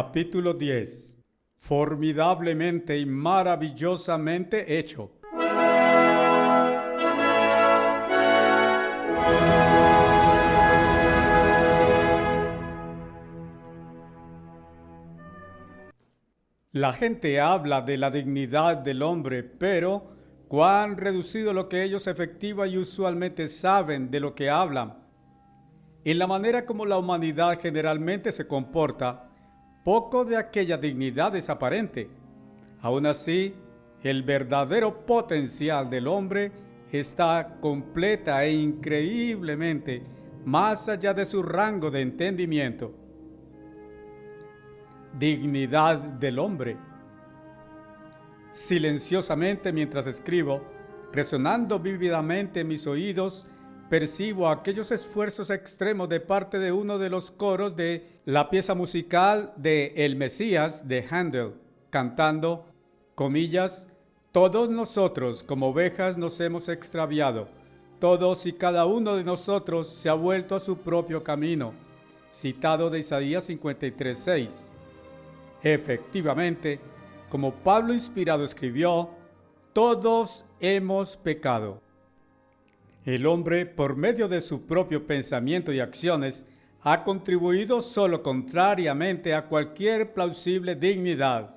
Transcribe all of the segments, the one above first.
Capítulo 10. Formidablemente y maravillosamente hecho. La gente habla de la dignidad del hombre, pero cuán reducido lo que ellos efectiva y usualmente saben de lo que hablan. En la manera como la humanidad generalmente se comporta, poco de aquella dignidad es aparente. Aún así, el verdadero potencial del hombre está completa e increíblemente más allá de su rango de entendimiento. Dignidad del hombre. Silenciosamente mientras escribo, resonando vívidamente en mis oídos, percibo aquellos esfuerzos extremos de parte de uno de los coros de la pieza musical de El Mesías de Handel, cantando, comillas, todos nosotros como ovejas nos hemos extraviado, todos y cada uno de nosotros se ha vuelto a su propio camino, citado de Isaías 53:6. Efectivamente, como Pablo inspirado escribió, todos hemos pecado. El hombre, por medio de su propio pensamiento y acciones, ha contribuido solo contrariamente a cualquier plausible dignidad.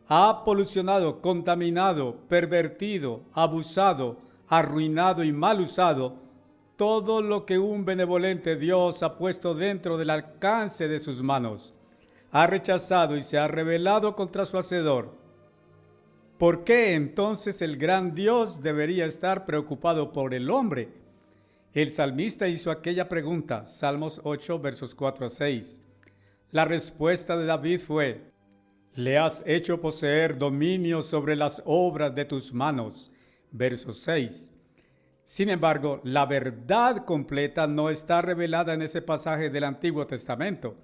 Ha polucionado, contaminado, pervertido, abusado, arruinado y mal usado todo lo que un benevolente Dios ha puesto dentro del alcance de sus manos. Ha rechazado y se ha rebelado contra su Hacedor. ¿Por qué entonces el gran Dios debería estar preocupado por el hombre? El salmista hizo aquella pregunta, Salmos 8, versos 4 a 6. La respuesta de David fue: le has hecho poseer dominio sobre las obras de tus manos, verso 6. Sin embargo, la verdad completa no está revelada en ese pasaje del Antiguo Testamento.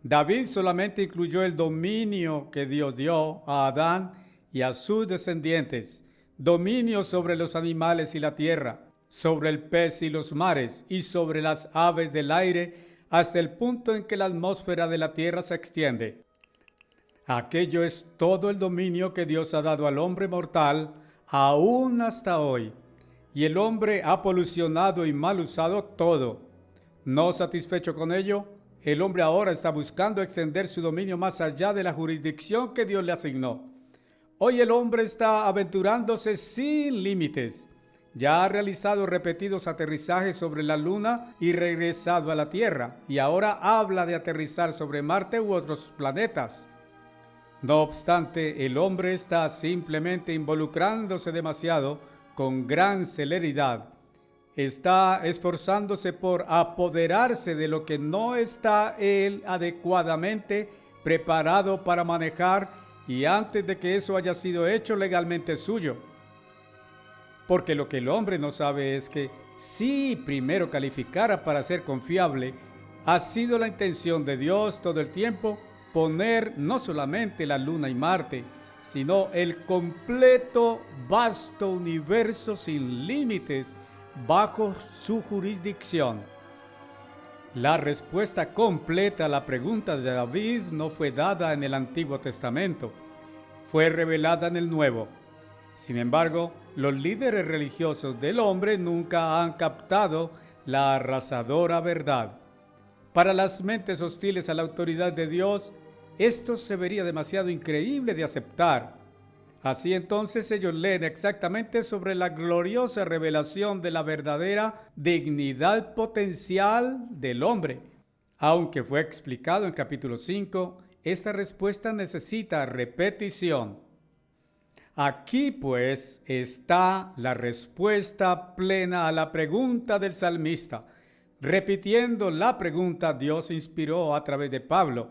David solamente incluyó el dominio que Dios dio a Adán y a sus descendientes, dominio sobre los animales y la tierra, sobre el pez y los mares, y sobre las aves del aire, hasta el punto en que la atmósfera de la tierra se extiende. Aquello es todo el dominio que Dios ha dado al hombre mortal, aún hasta hoy, y el hombre ha polucionado y mal usado todo. No satisfecho con ello, el hombre ahora está buscando extender su dominio más allá de la jurisdicción que Dios le asignó. Hoy el hombre está aventurándose sin límites. Ya ha realizado repetidos aterrizajes sobre la Luna y regresado a la Tierra, y ahora habla de aterrizar sobre Marte u otros planetas. No obstante, el hombre está simplemente involucrándose demasiado con gran celeridad. Está esforzándose por apoderarse de lo que no está él adecuadamente preparado para manejar, y antes de que eso haya sido hecho legalmente suyo. Porque lo que el hombre no sabe es que si primero calificara para ser confiable, ha sido la intención de Dios todo el tiempo poner no solamente la Luna y Marte, sino el completo vasto universo sin límites bajo su jurisdicción. La respuesta completa a la pregunta de David no fue dada en el Antiguo Testamento, fue revelada en el Nuevo. Sin embargo, los líderes religiosos del hombre nunca han captado la arrasadora verdad. Para las mentes hostiles a la autoridad de Dios, esto se vería demasiado increíble de aceptar. Así entonces ellos leen exactamente sobre la gloriosa revelación de la verdadera dignidad potencial del hombre. Aunque fue explicado en capítulo 5, esta respuesta necesita repetición. Aquí pues está la respuesta plena a la pregunta del salmista. Repitiendo la pregunta, Dios inspiró a través de Pablo: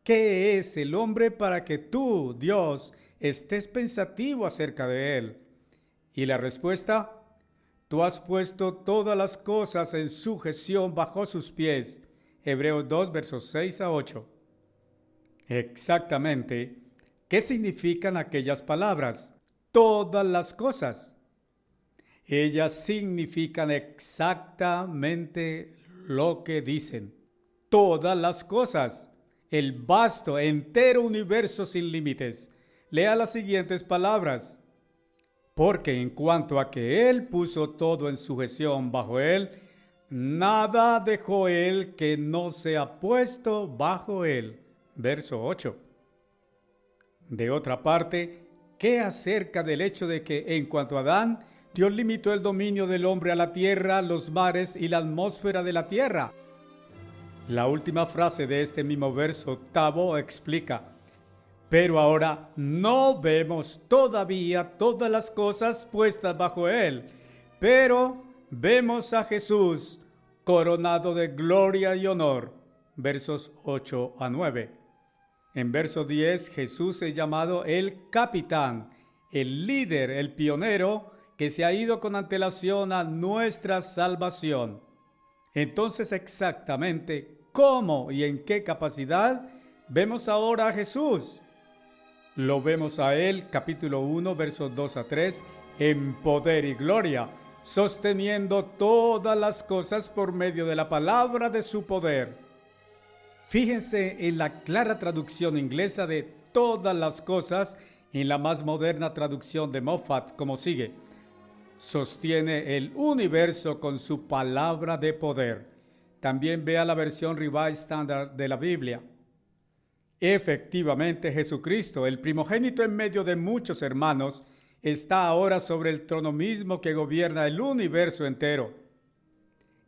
¿qué es el hombre para que tú, Dios, estés pensativo acerca de él? Y la respuesta: tú has puesto todas las cosas en sujeción bajo sus pies. Hebreos 2, versos 6 a 8. Exactamente, ¿qué significan aquellas palabras? Todas las cosas. Ellas significan exactamente lo que dicen. Todas las cosas. el vasto, entero universo sin límites. Lea las siguientes palabras. Porque en cuanto a que Él puso todo en sujeción bajo Él, nada dejó Él que no sea puesto bajo Él. Verso 8. De otra parte, ¿qué acerca del hecho de que en cuanto a Adán, Dios limitó el dominio del hombre a la tierra, los mares y la atmósfera de la tierra? La última frase de este mismo verso octavo explica: pero ahora no vemos todavía todas las cosas puestas bajo Él, pero vemos a Jesús coronado de gloria y honor. Versos 8 a 9. En verso 10, Jesús es llamado el capitán, el líder, el pionero, que se ha ido con antelación a nuestra salvación. Entonces, exactamente, ¿cómo y en qué capacidad vemos ahora a Jesús? Lo vemos a Él, capítulo 1, versos 2 a 3, en poder y gloria, sosteniendo todas las cosas por medio de la palabra de su poder. Fíjense en la clara traducción inglesa de todas las cosas, en la más moderna traducción de Moffat, como sigue: sostiene el universo con su palabra de poder. También vea la versión Revised Standard de la Biblia. Efectivamente, Jesucristo, el primogénito en medio de muchos hermanos, está ahora sobre el trono mismo que gobierna el universo entero.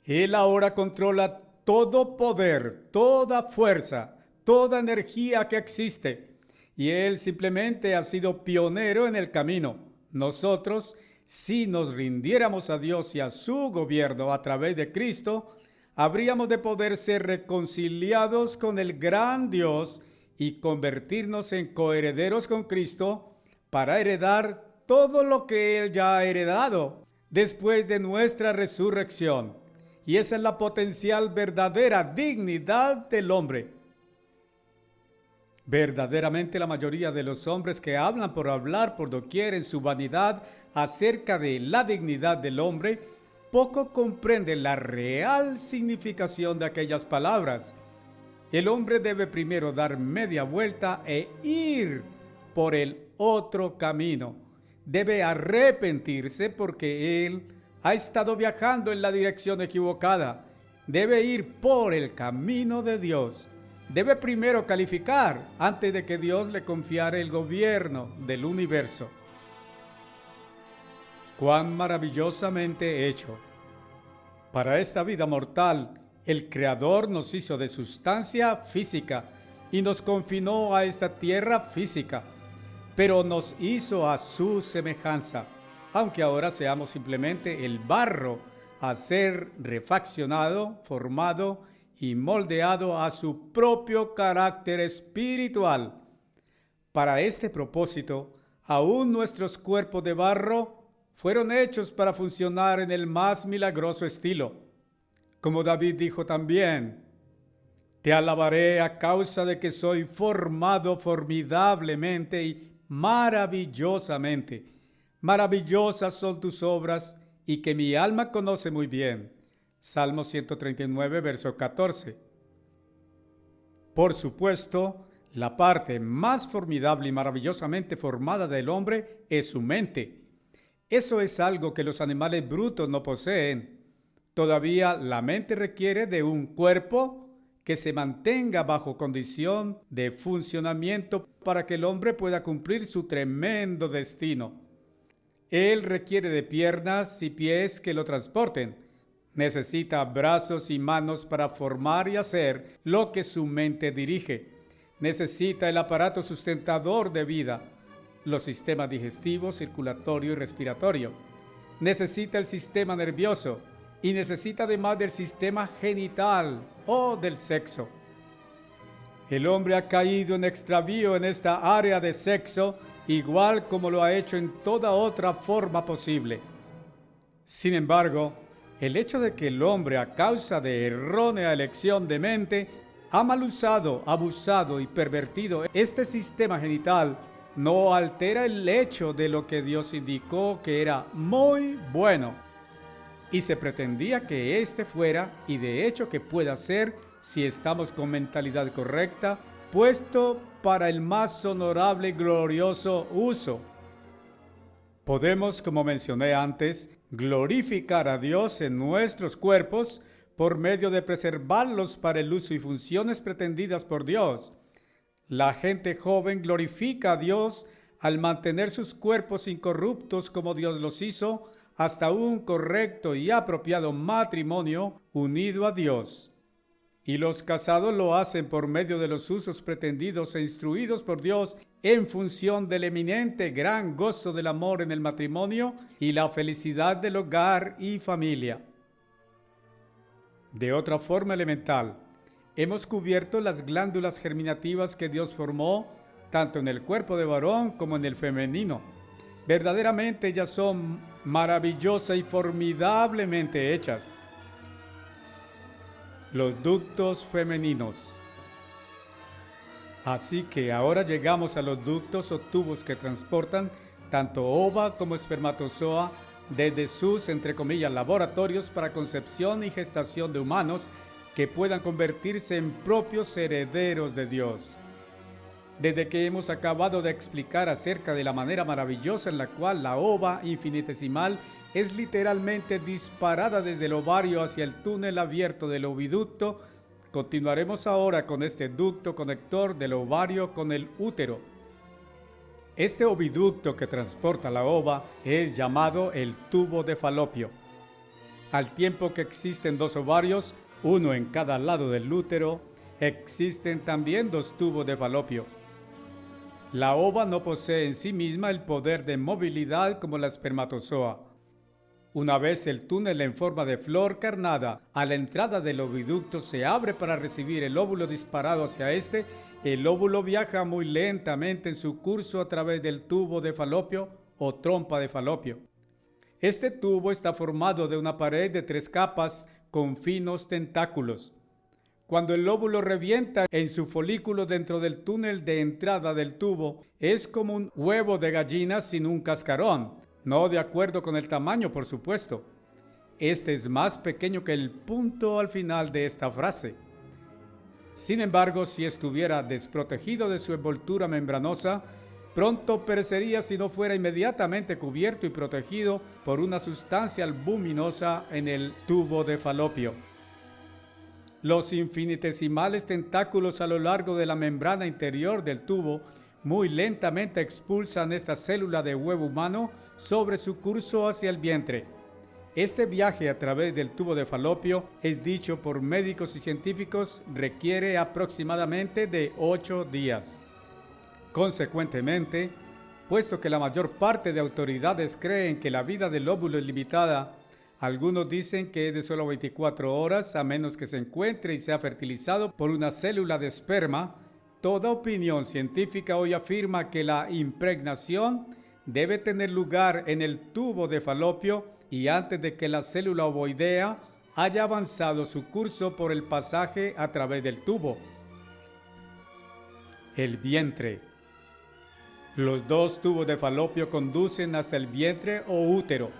Él ahora controla todo poder, toda fuerza, toda energía que existe. Y Él simplemente ha sido pionero en el camino. Nosotros, si nos rindiéramos a Dios y a su gobierno a través de Cristo, habríamos de poder ser reconciliados con el gran Dios y convertirnos en coherederos con Cristo para heredar todo lo que Él ya ha heredado después de nuestra resurrección. Y esa es la potencial verdadera dignidad del hombre. Verdaderamente la mayoría de los hombres que hablan por hablar por doquier en su vanidad acerca de la dignidad del hombre, poco comprenden la real significación de aquellas palabras. El hombre debe primero dar media vuelta e ir por el otro camino. Debe arrepentirse porque él ha estado viajando en la dirección equivocada. Debe ir por el camino de Dios. Debe primero calificar antes de que Dios le confiare el gobierno del universo. ¡Cuán maravillosamente hecho! Para esta vida mortal, el Creador nos hizo de sustancia física y nos confinó a esta tierra física, pero nos hizo a su semejanza, aunque ahora seamos simplemente el barro a ser refaccionado, formado y moldeado a su propio carácter espiritual. Para este propósito, aún nuestros cuerpos de barro fueron hechos para funcionar en el más milagroso estilo. Como David dijo también: te alabaré a causa de que soy formado formidablemente y maravillosamente. Maravillosas son tus obras y que mi alma conoce muy bien. Salmo 139, verso 14. Por supuesto, la parte más formidable y maravillosamente formada del hombre es su mente. Eso es algo que los animales brutos no poseen. Todavía la mente requiere de un cuerpo que se mantenga bajo condición de funcionamiento para que el hombre pueda cumplir su tremendo destino. Él requiere de piernas y pies que lo transporten. Necesita brazos y manos para formar y hacer lo que su mente dirige. Necesita el aparato sustentador de vida, los sistemas digestivo, circulatorio y respiratorio. Necesita el sistema nervioso y necesita además del sistema genital o del sexo. El hombre ha caído en extravío en esta área de sexo, igual como lo ha hecho en toda otra forma posible. Sin embargo, el hecho de que el hombre, a causa de errónea elección de mente, ha mal usado, abusado y pervertido este sistema genital, no altera el hecho de lo que Dios indicó que era muy bueno. Y se pretendía que éste fuera, y de hecho que pueda ser, si estamos con mentalidad correcta, puesto para el más honorable y glorioso uso. Podemos, como mencioné antes, glorificar a Dios en nuestros cuerpos por medio de preservarlos para el uso y funciones pretendidas por Dios. La gente joven glorifica a Dios al mantener sus cuerpos incorruptos como Dios los hizo, hasta un correcto y apropiado matrimonio unido a Dios. Y los casados lo hacen por medio de los usos pretendidos e instruidos por Dios en función del eminente gran gozo del amor en el matrimonio y la felicidad del hogar y familia. De otra forma elemental, hemos cubierto las glándulas germinativas que Dios formó tanto en el cuerpo de varón como en el femenino. Verdaderamente ellas son maravillosas y formidablemente hechas. Los ductos femeninos. Así que ahora llegamos a los ductos o tubos que transportan tanto ova como espermatozoa desde sus, entre comillas, laboratorios para concepción y gestación de humanos que puedan convertirse en propios herederos de Dios. Desde que hemos acabado de explicar acerca de la manera maravillosa en la cual la ova infinitesimal es literalmente disparada desde el ovario hacia el túnel abierto del oviducto, continuaremos ahora con este ducto conector del ovario con el útero. Este oviducto que transporta la ova es llamado el tubo de Falopio. Al tiempo que existen dos ovarios, uno en cada lado del útero, existen también dos tubos de Falopio. La ova no posee en sí misma el poder de movilidad como la espermatozoa. Una vez el túnel en forma de flor carnada a la entrada del oviducto se abre para recibir el óvulo disparado hacia este, el óvulo viaja muy lentamente en su curso a través del tubo de Falopio o trompa de Falopio. Este tubo está formado de una pared de 3 capas con finos tentáculos. Cuando el óvulo revienta en su folículo dentro del túnel de entrada del tubo, es como un huevo de gallina sin un cascarón. No de acuerdo con el tamaño, por supuesto. Este es más pequeño que el punto al final de esta frase. Sin embargo, si estuviera desprotegido de su envoltura membranosa, pronto perecería si no fuera inmediatamente cubierto y protegido por una sustancia albuminosa en el tubo de Falopio. Los infinitesimales tentáculos a lo largo de la membrana interior del tubo muy lentamente expulsan esta célula de huevo humano sobre su curso hacia el vientre. Este viaje a través del tubo de Falopio, es dicho por médicos y científicos, requiere aproximadamente de 8 días. Consecuentemente, puesto que la mayor parte de autoridades creen que la vida del óvulo es limitada, algunos dicen que es de solo 24 horas a menos que se encuentre y sea fertilizado por una célula de esperma. Toda opinión científica hoy afirma que la impregnación debe tener lugar en el tubo de Falopio y antes de que la célula ovoidea haya avanzado su curso por el pasaje a través del tubo. El vientre. Los dos tubos de Falopio conducen hasta el vientre o útero.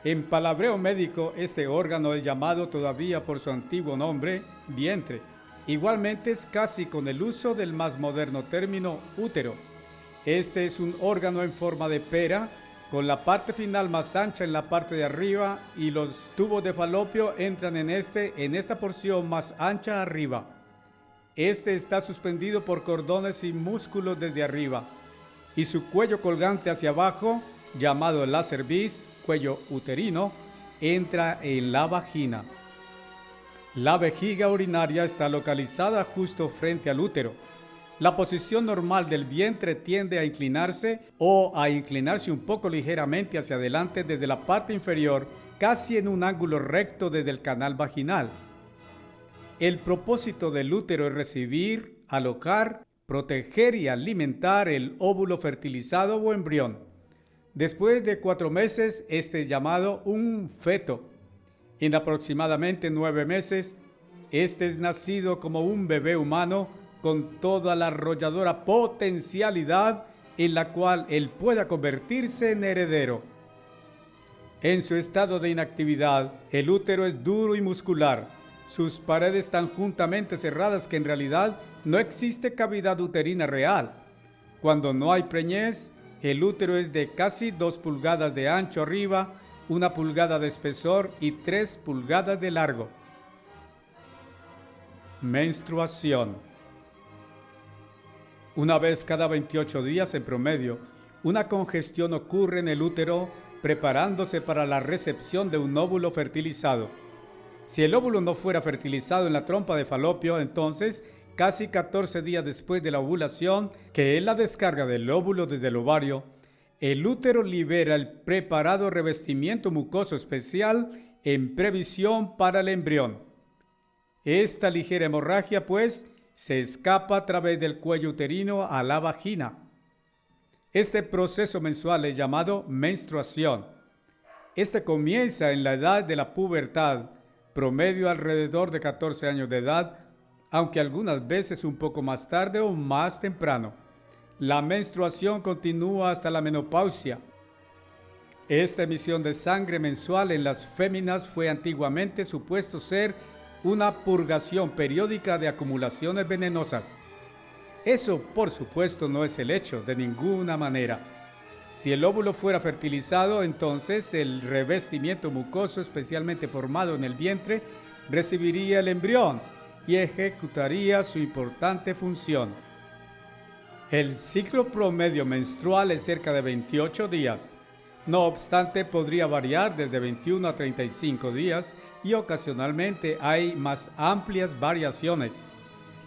En palabreo médico, este órgano es llamado todavía por su antiguo nombre, vientre. Igualmente es casi con el uso del más moderno término útero. Este es un órgano en forma de pera, con la parte final más ancha en la parte de arriba y los tubos de Falopio entran en esta porción más ancha arriba. Este está suspendido por cordones y músculos desde arriba y su cuello colgante hacia abajo, llamado la cerviz, cuello uterino, entra en la vagina. La vejiga urinaria está localizada justo frente al útero. La posición normal del vientre tiende a inclinarse o a inclinarse un poco ligeramente hacia adelante desde la parte inferior, casi en un ángulo recto desde el canal vaginal. El propósito del útero es recibir, alojar, proteger y alimentar el óvulo fertilizado o embrión. Después de 4 meses, este es llamado un feto. En aproximadamente 9 meses, este es nacido como un bebé humano con toda la arrolladora potencialidad en la cual él pueda convertirse en heredero. En su estado de inactividad, el útero es duro y muscular. Sus paredes están juntamente cerradas que en realidad no existe cavidad uterina real. Cuando no hay preñez, el útero es de casi 2 pulgadas de ancho arriba, 1 pulgada de espesor y 3 pulgadas de largo. Menstruación. Una vez cada 28 días en promedio, una congestión ocurre en el útero preparándose para la recepción de un óvulo fertilizado. Si el óvulo no fuera fertilizado en la trompa de Falopio, entonces, casi 14 días después de la ovulación, que es la descarga del óvulo desde el ovario, el útero libera el preparado revestimiento mucoso especial en previsión para el embrión. Esta ligera hemorragia, pues, se escapa a través del cuello uterino a la vagina. Este proceso mensual es llamado menstruación. Este comienza en la edad de la pubertad, promedio alrededor de 14 años de edad, aunque algunas veces un poco más tarde o más temprano. La menstruación continúa hasta la menopausia. Esta emisión de sangre mensual en las féminas fue antiguamente supuesto ser una purgación periódica de acumulaciones venenosas. Eso, por supuesto, no es el hecho, de ninguna manera. Si el óvulo fuera fertilizado, entonces el revestimiento mucoso especialmente formado en el vientre recibiría el embrión y ejecutaría su importante función. El ciclo promedio menstrual es cerca de 28 días. No obstante, podría variar desde 21 a 35 días y ocasionalmente hay más amplias variaciones.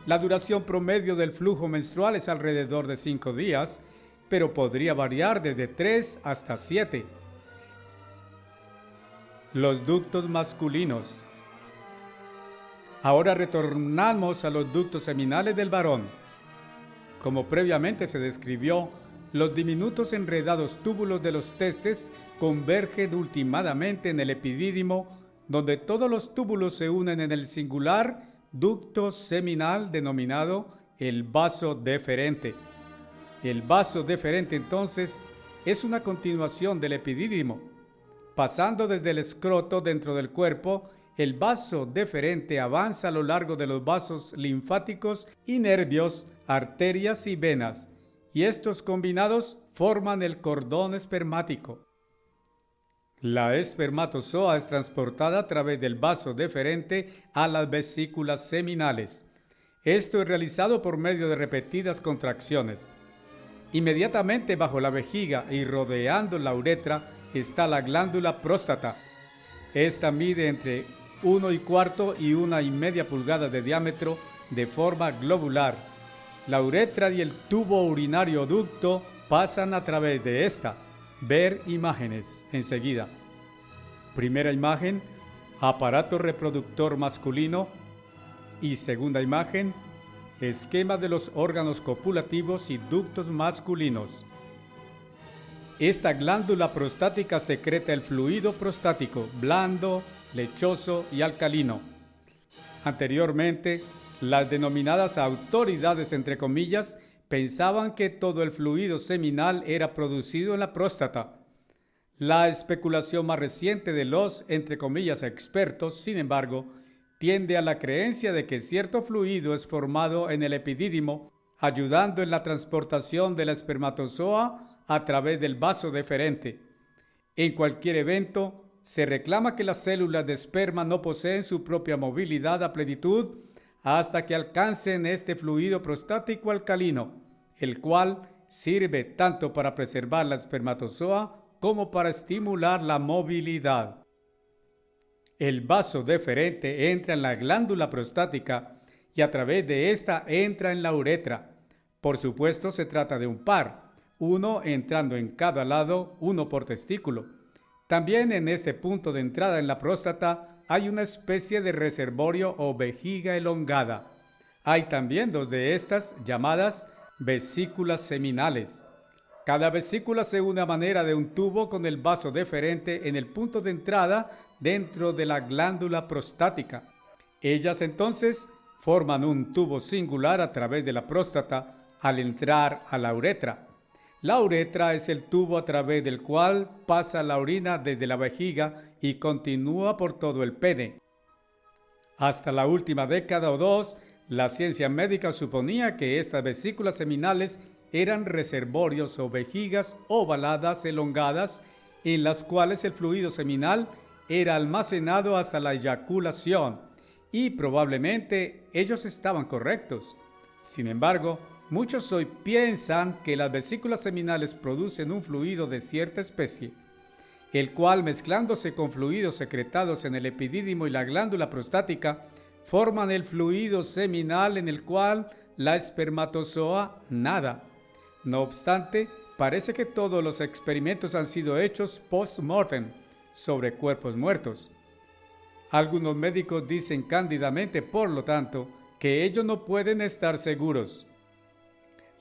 La duración promedio del flujo menstrual es alrededor de 5 días, pero podría variar desde 3 hasta 7. Los ductos masculinos. Ahora retornamos a los ductos seminales del varón. Como previamente se describió, los diminutos enredados túbulos de los testes convergen ultimadamente en el epidídimo, donde todos los túbulos se unen en el singular ducto seminal denominado el vaso deferente. El vaso deferente entonces es una continuación del epidídimo. Pasando desde el escroto dentro del cuerpo, el vaso deferente avanza a lo largo de los vasos linfáticos y nervios, arterias y venas, y estos combinados forman el cordón espermático. La espermatozoa es transportada a través del vaso deferente a las vesículas seminales. Esto es realizado por medio de repetidas contracciones. Inmediatamente bajo la vejiga y rodeando la uretra está la glándula próstata. Esta mide entre 1,25 y 1,5 pulgadas de diámetro de forma globular. La uretra y el tubo urinario ducto pasan a través de esta. Ver imágenes enseguida. Primera imagen, aparato reproductor masculino. Y segunda imagen, esquema de los órganos copulativos y ductos masculinos. Esta glándula prostática secreta el fluido prostático, blando, lechoso y alcalino. Anteriormente, las denominadas autoridades, entre comillas, pensaban que todo el fluido seminal era producido en la próstata. La especulación más reciente de los, entre comillas, expertos, sin embargo, tiende a la creencia de que cierto fluido es formado en el epidídimo, ayudando en la transportación de la espermatozoa a través del vaso deferente. En cualquier evento, se reclama que las células de esperma no poseen su propia movilidad a plenitud hasta que alcancen este fluido prostático alcalino, el cual sirve tanto para preservar la espermatozoa como para estimular la movilidad. El vaso deferente entra en la glándula prostática y a través de esta entra en la uretra. Por supuesto, se trata de un par, uno entrando en cada lado, uno por testículo. También en este punto de entrada en la próstata hay una especie de reservorio o vejiga elongada. Hay también dos de estas llamadas vesículas seminales. Cada vesícula se une a manera de un tubo con el vaso deferente en el punto de entrada dentro de la glándula prostática. Ellas entonces forman un tubo singular a través de la próstata al entrar a la uretra. La uretra es el tubo a través del cual pasa la orina desde la vejiga y continúa por todo el pene. Hasta la última década o dos, la ciencia médica suponía que estas vesículas seminales eran reservorios o vejigas ovaladas elongadas en las cuales el fluido seminal era almacenado hasta la eyaculación, y probablemente ellos estaban correctos. Sin embargo, muchos hoy piensan que las vesículas seminales producen un fluido de cierta especie, el cual, mezclándose con fluidos secretados en el epidídimo y la glándula prostática, forman el fluido seminal en el cual la espermatozoa nada. No obstante, parece que todos los experimentos han sido hechos post-mortem sobre cuerpos muertos. Algunos médicos dicen cándidamente, por lo tanto, que ellos no pueden estar seguros.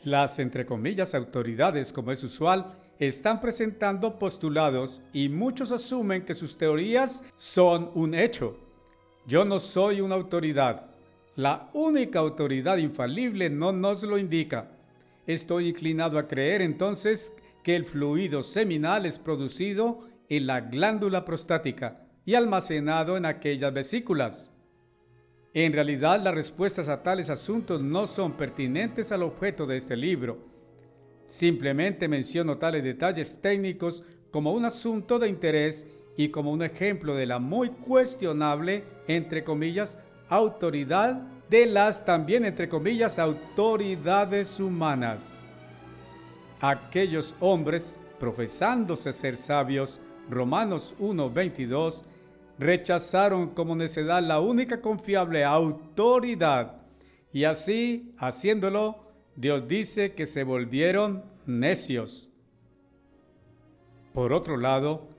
Las, entre comillas, autoridades, como es usual, están presentando postulados y muchos asumen que sus teorías son un hecho. Yo no soy una autoridad. La única autoridad infalible no nos lo indica. Estoy inclinado a creer entonces que el fluido seminal es producido en la glándula prostática y almacenado en aquellas vesículas. En realidad, las respuestas a tales asuntos no son pertinentes al objeto de este libro. Simplemente menciono tales detalles técnicos como un asunto de interés y como un ejemplo de la muy cuestionable, entre comillas, autoridad de las también, entre comillas, autoridades humanas. Aquellos hombres, profesándose ser sabios, Romanos 1:22, rechazaron como necedad la única confiable autoridad, y así, haciéndolo, Dios dice que se volvieron necios. Por otro lado,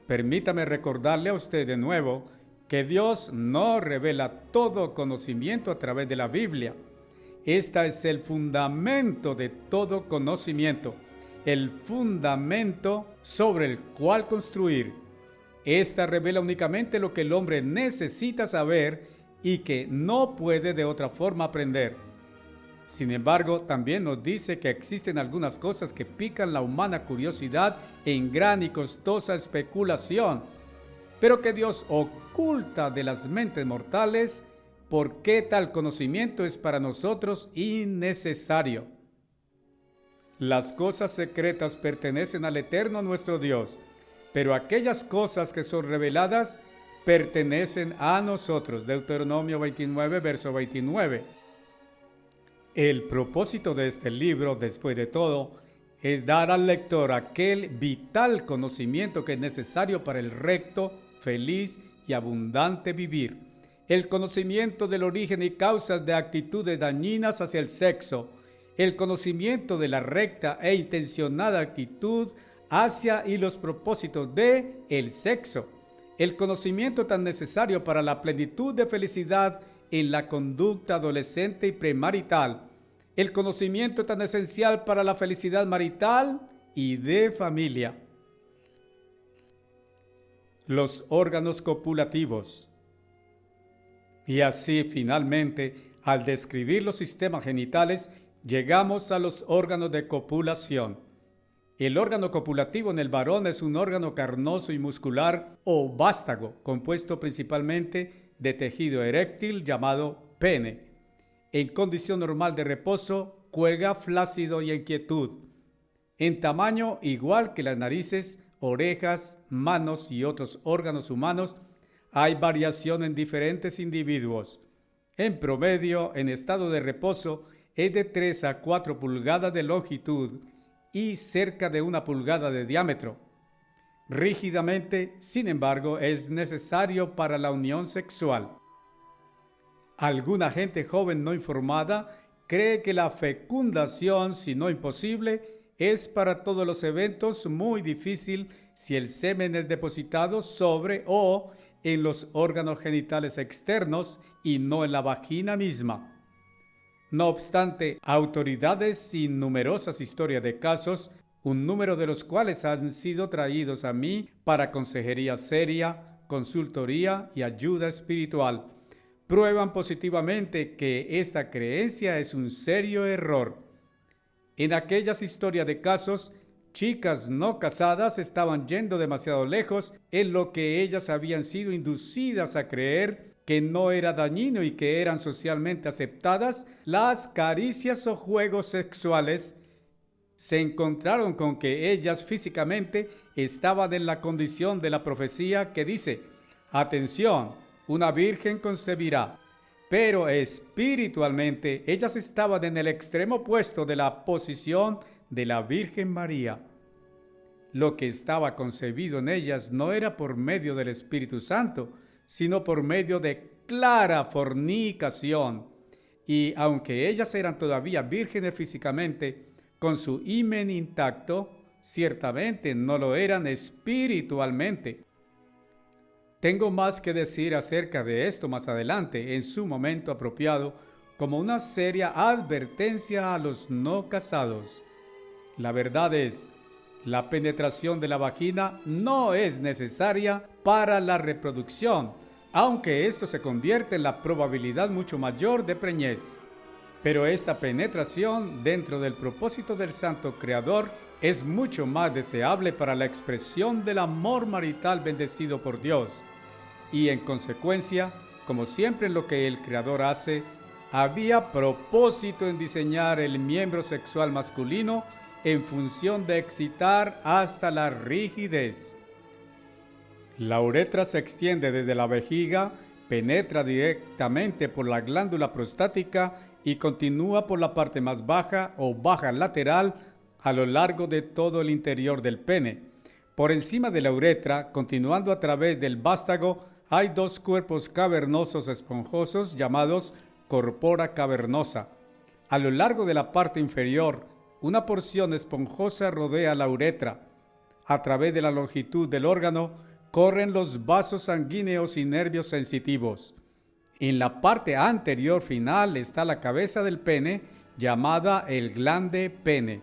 permítame recordarle a usted de nuevo que Dios no revela todo conocimiento a través de la Biblia. Este es el fundamento de todo conocimiento, el fundamento sobre el cual construir. Esta revela únicamente lo que el hombre necesita saber y que no puede de otra forma aprender. Sin embargo, también nos dice que existen algunas cosas que pican la humana curiosidad en gran y costosa especulación, pero que Dios oculta de las mentes mortales porque tal conocimiento es para nosotros innecesario. Las cosas secretas pertenecen al eterno nuestro Dios, pero aquellas cosas que son reveladas pertenecen a nosotros. Deuteronomio 29, verso 29. El propósito de este libro, después de todo, es dar al lector aquel vital conocimiento que es necesario para el recto, feliz y abundante vivir. El conocimiento del origen y causas de actitudes dañinas hacia el sexo. El conocimiento de la recta e intencionada actitud hacia y los propósitos de el sexo. El conocimiento tan necesario para la plenitud de felicidad en la conducta adolescente y premarital. El conocimiento tan esencial para la felicidad marital y de familia. Los órganos copulativos. Y así, finalmente, al describir los sistemas genitales, llegamos a los órganos de copulación. El órgano copulativo en el varón es un órgano carnoso y muscular o vástago, compuesto principalmente de tejido eréctil llamado pene. En condición normal de reposo, cuelga flácido y en quietud. En tamaño igual que las narices, orejas, manos y otros órganos humanos, hay variación en diferentes individuos. En promedio, en estado de reposo, es de 3 a 4 pulgadas de longitud y cerca de 1 pulgada de diámetro. Rígidamente, sin embargo, es necesario para la unión sexual. Alguna gente joven no informada cree que la fecundación, si no imposible, es para todos los eventos muy difícil si el semen es depositado sobre o en los órganos genitales externos y no en la vagina misma. No obstante, autoridades sin numerosas historias de casos, un número de los cuales han sido traídos a mí para consejería seria, consultoría y ayuda espiritual, prueban positivamente que esta creencia es un serio error. En aquellas historias de casos, chicas no casadas estaban yendo demasiado lejos en lo que ellas habían sido inducidas a creer que no era dañino y que eran socialmente aceptadas, las caricias o juegos sexuales, se encontraron con que ellas físicamente estaban en la condición de la profecía que dice: atención, una virgen concebirá. Pero espiritualmente ellas estaban en el extremo opuesto de la posición de la Virgen María. Lo que estaba concebido en ellas no era por medio del Espíritu Santo, sino por medio de clara fornicación. Y aunque ellas eran todavía vírgenes físicamente, con su himen intacto, ciertamente no lo eran espiritualmente. Tengo más que decir acerca de esto más adelante, en su momento apropiado, como una seria advertencia a los no casados. La verdad es, la penetración de la vagina no es necesaria para la reproducción, aunque esto se convierte en la probabilidad mucho mayor de preñez. Pero esta penetración, dentro del propósito del Santo Creador, es mucho más deseable para la expresión del amor marital bendecido por Dios. Y en consecuencia, como siempre en lo que el Creador hace, había propósito en diseñar el miembro sexual masculino en función de excitar hasta la rigidez. La uretra se extiende desde la vejiga, penetra directamente por la glándula prostática y continúa por la parte más baja o baja lateral a lo largo de todo el interior del pene. Por encima de la uretra, continuando a través del vástago, hay dos cuerpos cavernosos esponjosos llamados corpora cavernosa. A lo largo de la parte inferior, una porción esponjosa rodea la uretra. A través de la longitud del órgano corren los vasos sanguíneos y nervios sensitivos. En la parte anterior final está la cabeza del pene, llamada el glande pene.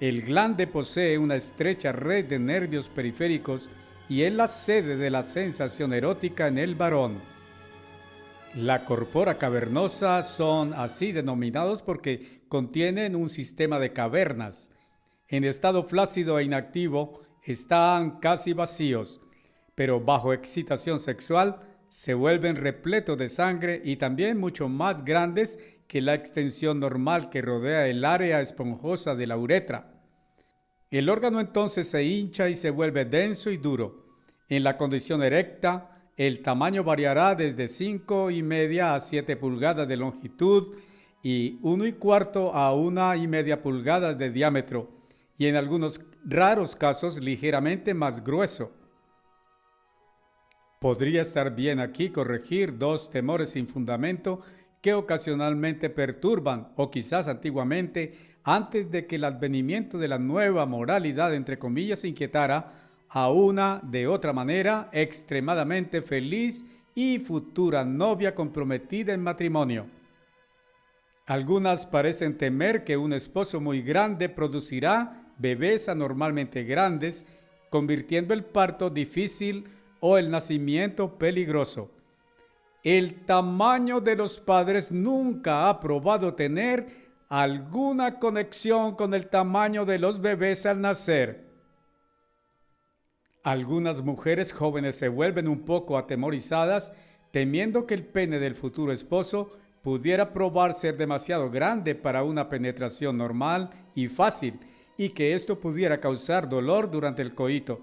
El glande posee una estrecha red de nervios periféricos y es la sede de la sensación erótica en el varón. La corpora cavernosa son así denominados porque contienen un sistema de cavernas. En estado flácido e inactivo están casi vacíos, pero bajo excitación sexual se vuelven repletos de sangre y también mucho más grandes que la extensión normal que rodea el área esponjosa de la uretra. El órgano entonces se hincha y se vuelve denso y duro. En la condición erecta, el tamaño variará desde 5,5 a 7 pulgadas de longitud y 1,25 a 1,5 pulgadas de diámetro, y en algunos raros casos ligeramente más grueso. Podría estar bien aquí corregir dos temores sin fundamento que ocasionalmente perturban, o quizás antiguamente, antes de que el advenimiento de la nueva moralidad, entre comillas, inquietara a una, de otra manera, extremadamente feliz y futura novia comprometida en matrimonio. Algunas parecen temer que un esposo muy grande producirá bebés anormalmente grandes, convirtiendo el parto difícil o el nacimiento peligroso. El tamaño de los padres nunca ha probado tener alguna conexión con el tamaño de los bebés al nacer. Algunas mujeres jóvenes se vuelven un poco atemorizadas, temiendo que el pene del futuro esposo pudiera probar ser demasiado grande para una penetración normal y fácil, y que esto pudiera causar dolor durante el coito.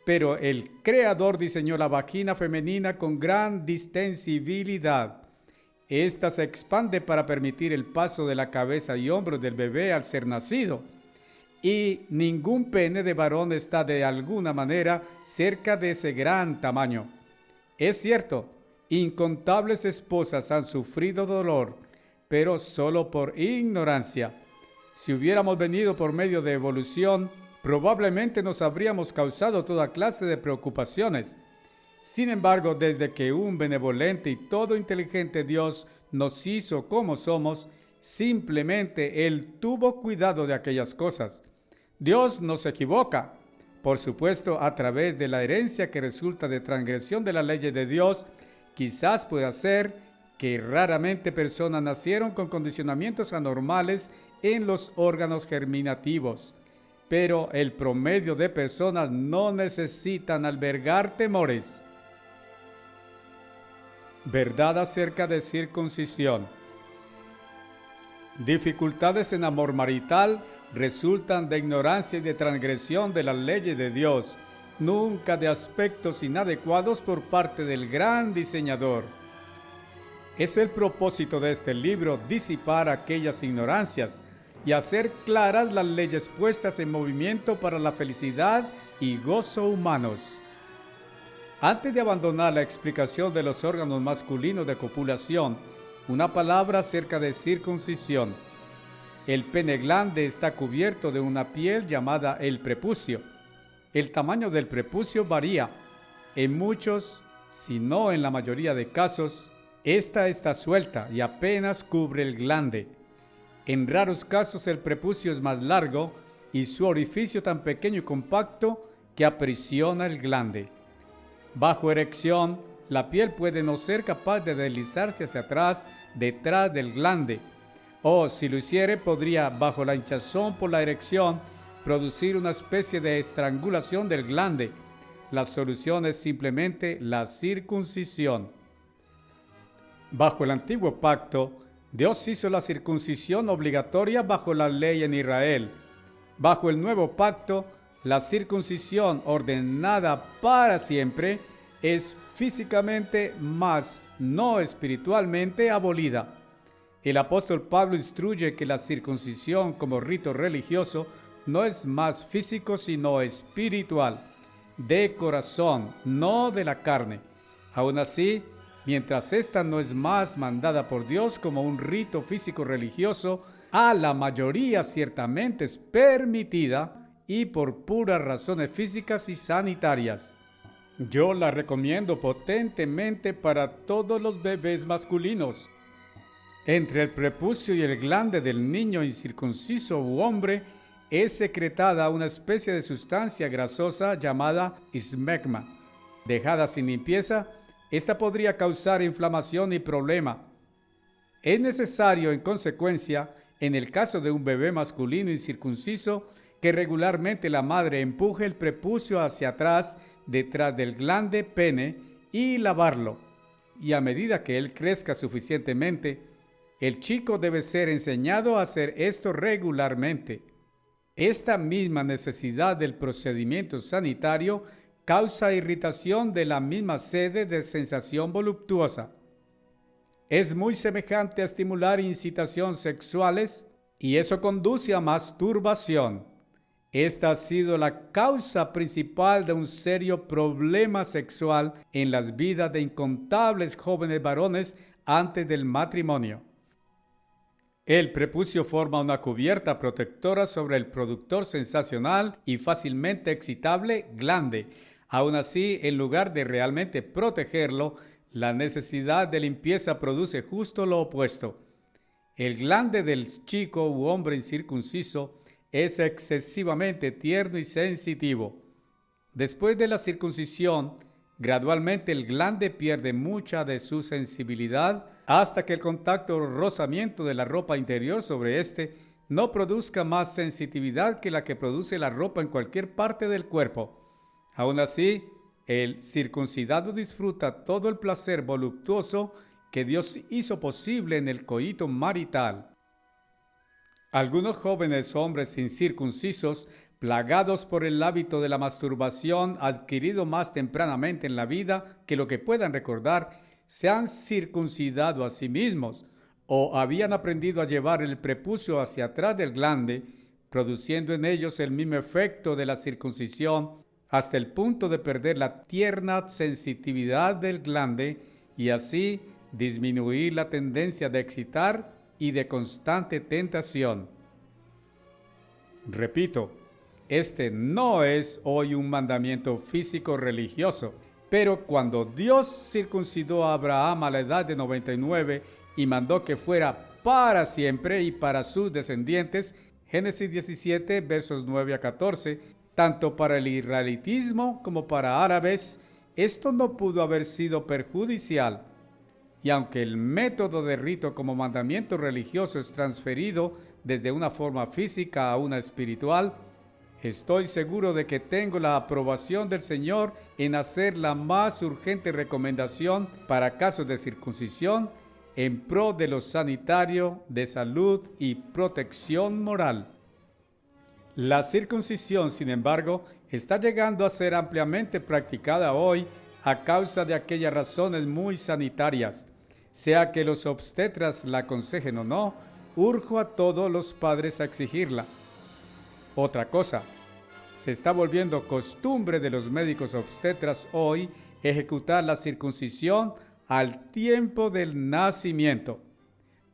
Pero el Creador diseñó la vagina femenina con gran distensibilidad. Esta se expande para permitir el paso de la cabeza y hombros del bebé al ser nacido. Y ningún pene de varón está de alguna manera cerca de ese gran tamaño. Es cierto, incontables esposas han sufrido dolor, pero solo por ignorancia. Si hubiéramos venido por medio de evolución, probablemente nos habríamos causado toda clase de preocupaciones. Sin embargo, desde que un benevolente y todo inteligente Dios nos hizo como somos, simplemente Él tuvo cuidado de aquellas cosas. Dios no se equivoca. Por supuesto, a través de la herencia que resulta de transgresión de la ley de Dios, quizás pueda ser que raramente personas nacieron con condicionamientos anormales en los órganos germinativos. Pero el promedio de personas no necesitan albergar temores. Verdad acerca de circuncisión. Dificultades en amor marital resultan de ignorancia y de transgresión de las leyes de Dios, nunca de aspectos inadecuados por parte del gran diseñador. Es el propósito de este libro disipar aquellas ignorancias y hacer claras las leyes puestas en movimiento para la felicidad y gozo humanos. Antes de abandonar la explicación de los órganos masculinos de copulación, una palabra acerca de circuncisión. El pene glande está cubierto de una piel llamada el prepucio. El tamaño del prepucio varía. En muchos, si no en la mayoría de casos, esta está suelta y apenas cubre el glande. En raros casos el prepucio es más largo y su orificio tan pequeño y compacto que aprisiona el glande. Bajo erección, la piel puede no ser capaz de deslizarse hacia atrás, detrás del glande, o si lo hiciere podría, bajo la hinchazón por la erección, producir una especie de estrangulación del glande. La solución es simplemente la circuncisión. Bajo el antiguo pacto, Dios hizo la circuncisión obligatoria bajo la ley en Israel. Bajo el nuevo pacto, la circuncisión ordenada para siempre es físicamente, mas no espiritualmente abolida. El apóstol Pablo instruye que la circuncisión como rito religioso no es más físico sino espiritual, de corazón, no de la carne. Aún así, mientras esta no es más mandada por Dios como un rito físico religioso, a la mayoría ciertamente es permitida y por puras razones físicas y sanitarias. Yo la recomiendo potentemente para todos los bebés masculinos. Entre el prepucio y el glande del niño incircunciso u hombre es secretada una especie de sustancia grasosa llamada esmegma. Dejada sin limpieza, esta podría causar inflamación y problema. Es necesario, en consecuencia, en el caso de un bebé masculino incircunciso, que regularmente la madre empuje el prepucio hacia atrás, detrás del glande pene, y lavarlo. Y a medida que él crezca suficientemente, el chico debe ser enseñado a hacer esto regularmente. Esta misma necesidad del procedimiento sanitario causa irritación de la misma sede de sensación voluptuosa. Es muy semejante a estimular incitación sexuales y eso conduce a masturbación. Esta ha sido la causa principal de un serio problema sexual en las vidas de incontables jóvenes varones antes del matrimonio. El prepucio forma una cubierta protectora sobre el productor sensacional y fácilmente excitable glande. Aún así, en lugar de realmente protegerlo, la necesidad de limpieza produce justo lo opuesto. El glande del chico u hombre incircunciso es excesivamente tierno y sensitivo. Después de la circuncisión, gradualmente el glande pierde mucha de su sensibilidad hasta que el contacto o rozamiento de la ropa interior sobre éste no produzca más sensitividad que la que produce la ropa en cualquier parte del cuerpo. Aún así, el circuncidado disfruta todo el placer voluptuoso que Dios hizo posible en el coito marital. Algunos jóvenes hombres incircuncisos, plagados por el hábito de la masturbación adquirido más tempranamente en la vida que lo que puedan recordar, se han circuncidado a sí mismos o habían aprendido a llevar el prepucio hacia atrás del glande, produciendo en ellos el mismo efecto de la circuncisión hasta el punto de perder la tierna sensitividad del glande y así disminuir la tendencia de excitar y de constante tentación. Repito, este no es hoy un mandamiento físico religioso, pero cuando Dios circuncidó a Abraham a la edad de 99 y mandó que fuera para siempre y para sus descendientes, Génesis 17, versos 9 a 14, tanto para el israelitismo como para árabes, esto no pudo haber sido perjudicial. Y aunque el método de rito como mandamiento religioso es transferido desde una forma física a una espiritual, Estoy seguro de que tengo la aprobación del Señor en hacer la más urgente recomendación para casos de circuncisión en pro de lo sanitario, de salud y protección moral. La circuncisión, sin embargo, está llegando a ser ampliamente practicada hoy a causa de aquellas razones muy sanitarias. Sea que los obstetras la aconsejen o no, urjo a todos los padres a exigirla. Otra cosa, se está volviendo costumbre de los médicos obstetras hoy ejecutar la circuncisión al tiempo del nacimiento.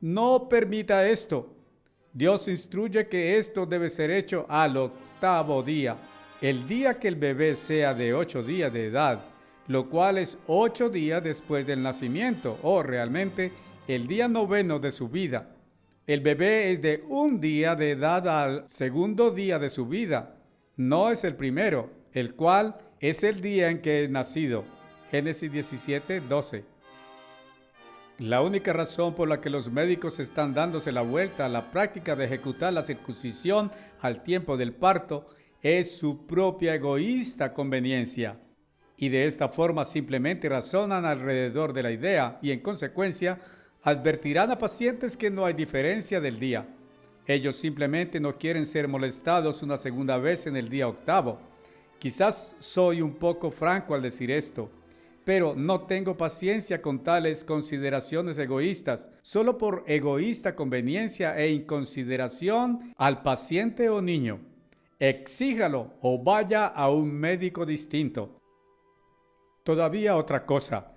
No permita esto. Dios instruye que esto debe ser hecho al 8º día, el día que el bebé sea de 8 días de edad, lo cual es 8 días después del nacimiento, o realmente el día 9º de su vida. El bebé es de 1 día de edad al 2º día de su vida, no es el primero, el cual es el día en que es nacido. Génesis 17:12. La única razón por la que los médicos están dándose la vuelta a la práctica de ejecutar la circuncisión al tiempo del parto es su propia egoísta conveniencia. Y de esta forma simplemente razonan alrededor de la idea y en consecuencia advertirán a pacientes que no hay diferencia del día. Ellos simplemente no quieren ser molestados una segunda vez en el día 8º. Quizás soy un poco franco al decir esto, pero no tengo paciencia con tales consideraciones egoístas, solo por egoísta conveniencia e inconsideración al paciente o niño. Exíjalo o vaya a un médico distinto. Todavía otra cosa.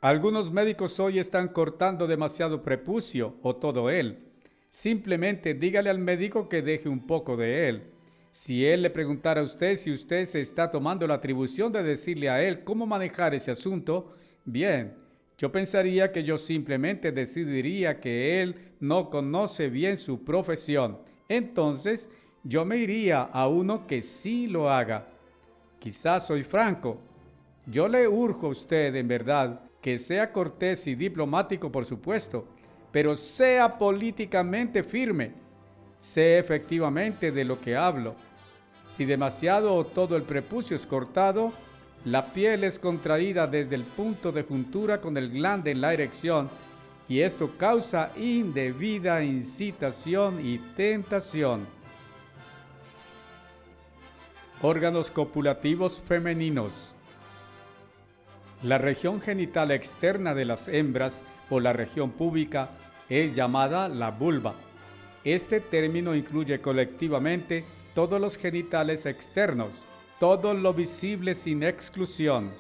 Algunos médicos hoy están cortando demasiado prepucio o todo él. Simplemente dígale al médico que deje un poco de él. Si él le preguntara a usted si usted se está tomando la atribución de decirle a él cómo manejar ese asunto, bien, yo pensaría que yo simplemente decidiría que él no conoce bien su profesión. Entonces, yo me iría a uno que sí lo haga. Quizás soy franco. Yo le urjo a usted, en verdad, que sea cortés y diplomático, por supuesto, pero sea políticamente firme. Sé efectivamente de lo que hablo. Si demasiado o todo el prepucio es cortado, la piel es contraída desde el punto de juntura con el glande en la erección y esto causa indebida incitación y tentación. Órganos copulativos femeninos. La región genital externa de las hembras o la región púbica es llamada la vulva. Este término incluye colectivamente todos los genitales externos, todo lo visible sin exclusión.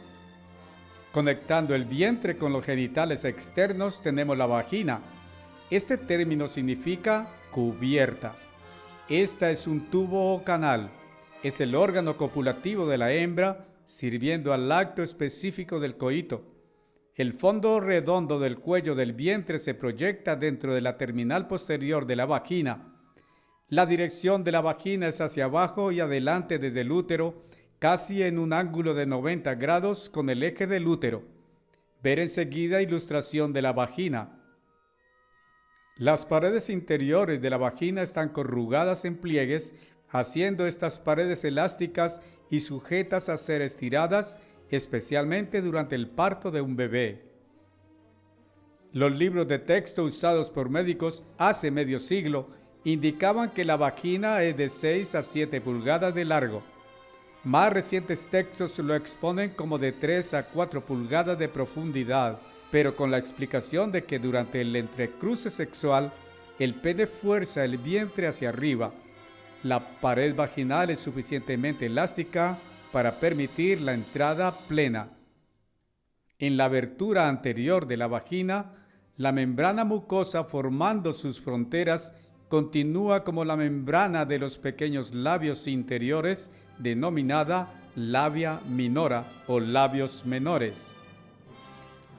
Conectando el vientre con los genitales externos tenemos la vagina. Este término significa cubierta. Esta es un tubo o canal. Es el órgano copulativo de la hembra, sirviendo al acto específico del coito. El fondo redondo del cuello del vientre se proyecta dentro de la terminal posterior de la vagina. La dirección de la vagina es hacia abajo y adelante desde el útero, casi en un ángulo de 90 grados con el eje del útero. Ver enseguida ilustración de la vagina. Las paredes interiores de la vagina están corrugadas en pliegues, haciendo estas paredes elásticas y sujetas a ser estiradas, especialmente durante el parto de un bebé. Los libros de texto usados por médicos hace medio siglo indicaban que la vagina es de 6 a 7 pulgadas de largo. Más recientes textos lo exponen como de 3 a 4 pulgadas de profundidad, pero con la explicación de que durante el entrecruce sexual, el pene fuerza el vientre hacia arriba. La pared vaginal es suficientemente elástica para permitir la entrada plena. En la abertura anterior de la vagina, la membrana mucosa formando sus fronteras continúa como la membrana de los pequeños labios interiores denominada labia minora o labios menores.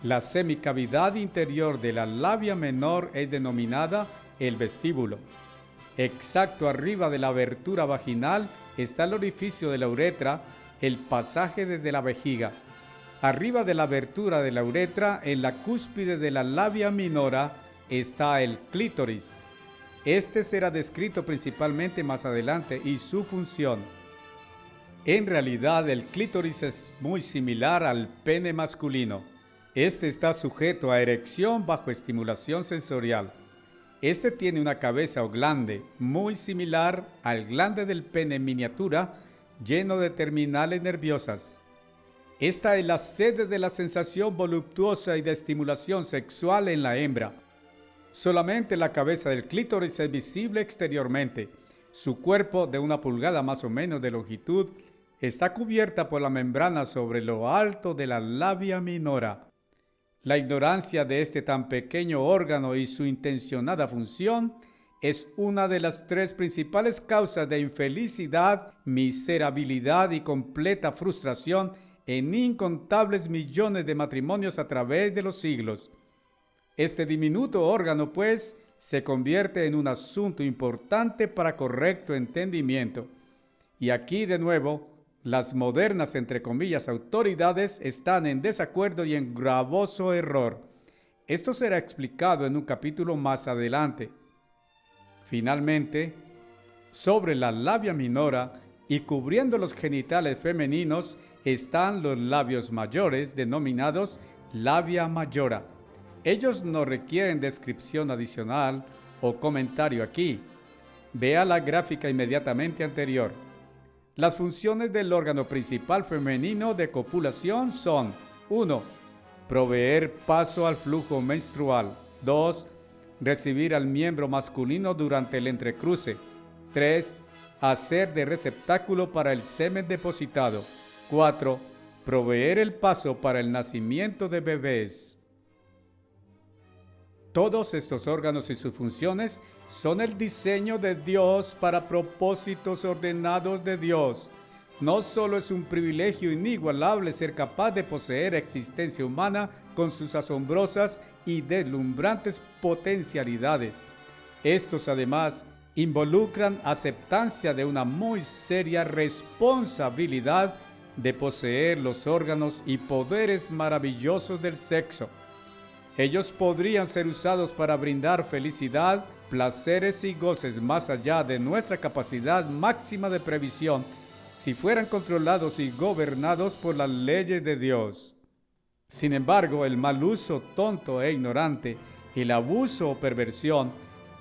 La semicavidad interior de la labia menor es denominada el vestíbulo. Exacto arriba de la abertura vaginal está el orificio de la uretra, el pasaje desde la vejiga. Arriba de la abertura de la uretra, en la cúspide de la labia minora, está el clítoris. Este será descrito principalmente más adelante y su función. En realidad, el clítoris es muy similar al pene masculino. Este está sujeto a erección bajo estimulación sensorial. Este tiene una cabeza o glande muy similar al glande del pene en miniatura, lleno de terminales nerviosas. Esta es la sede de la sensación voluptuosa y de estimulación sexual en la hembra. Solamente la cabeza del clítoris es visible exteriormente. Su cuerpo, de 1 pulgada más o menos de longitud, está cubierta por la membrana sobre lo alto de la labia minora. La ignorancia de este tan pequeño órgano y su intencionada función es una de las 3 principales causas de infelicidad, miserabilidad y completa frustración en incontables millones de matrimonios a través de los siglos. Este diminuto órgano, pues, se convierte en un asunto importante para correcto entendimiento. Y aquí, de nuevo, las modernas, entre comillas, autoridades están en desacuerdo y en gravoso error. Esto será explicado en un capítulo más adelante. Finalmente, sobre la labia minora y cubriendo los genitales femeninos están los labios mayores, denominados labia majora. Ellos no requieren descripción adicional o comentario aquí. Vea la gráfica inmediatamente anterior. Las funciones del órgano principal femenino de copulación son: 1. Proveer paso al flujo menstrual. 2. Recibir al miembro masculino durante el entrecruce. 3. Hacer de receptáculo para el semen depositado. 4. Proveer el paso para el nacimiento de bebés. Todos estos órganos y sus funciones son el diseño de Dios para propósitos ordenados de Dios. No solo es un privilegio inigualable ser capaz de poseer existencia humana con sus asombrosas y deslumbrantes potencialidades. Estos además involucran aceptancia de una muy seria responsabilidad de poseer los órganos y poderes maravillosos del sexo. Ellos podrían ser usados para brindar felicidad, placeres y goces más allá de nuestra capacidad máxima de previsión si fueran controlados y gobernados por las leyes de Dios. Sin embargo, el mal uso tonto e ignorante, el abuso o perversión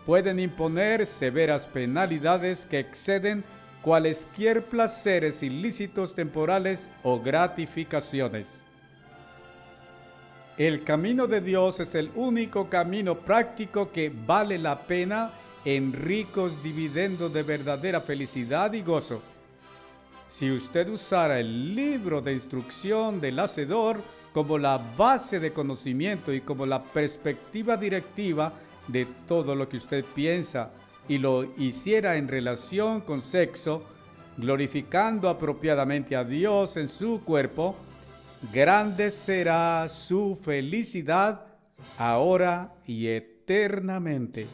pueden imponer severas penalidades que exceden cualesquier placeres ilícitos temporales o gratificaciones. El camino de Dios es el único camino práctico que vale la pena en ricos dividendos de verdadera felicidad y gozo. Si usted usara el libro de instrucción del Hacedor como la base de conocimiento y como la perspectiva directiva de todo lo que usted piensa y lo hiciera en relación con sexo, glorificando apropiadamente a Dios en su cuerpo, grande será su felicidad ahora y eternamente.